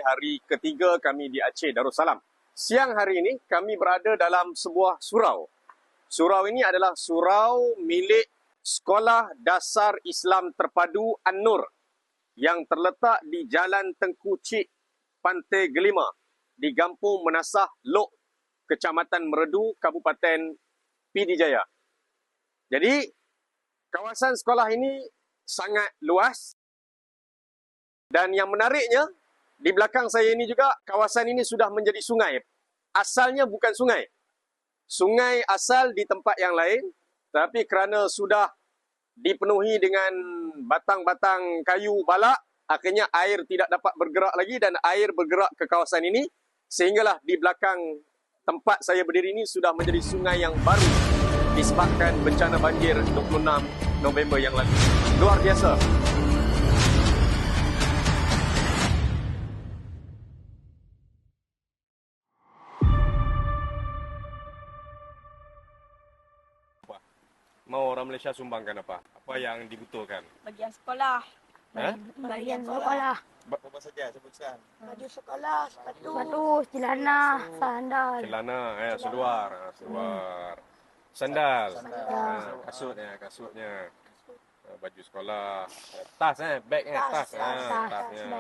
hari ketiga kami di Aceh Darussalam. Siang hari ini kami berada dalam sebuah surau. Surau ini adalah surau milik Sekolah Dasar Islam Terpadu An-Nur yang terletak di Jalan Tengku Cik, Pantai Gelima di Kampung Menasah Lok, Kecamatan Meredu, Kabupaten Pidijaya. Jadi, kawasan sekolah ini sangat luas. Dan yang menariknya, di belakang saya ini juga, kawasan ini sudah menjadi sungai. Asalnya bukan sungai. Sungai asal di tempat yang lain, tapi kerana sudah dipenuhi dengan batang-batang kayu balak, akhirnya air tidak dapat bergerak lagi dan air bergerak ke kawasan ini, sehinggalah di belakang tempat saya berdiri ini sudah menjadi sungai yang baru disebabkan bencana banjir 26 November yang lalu. Luar biasa. Mau orang Malaysia sumbangkan apa? Apa yang dibutuhkan? Bagian sekolah. Bagian sekolah. Apa saja sebutkan? Baju sekolah, sepatu, celana, sandal. Celana, seluar. Sandal. Kasutnya. Baju sekolah. Tas, bag, tas. Tasnya.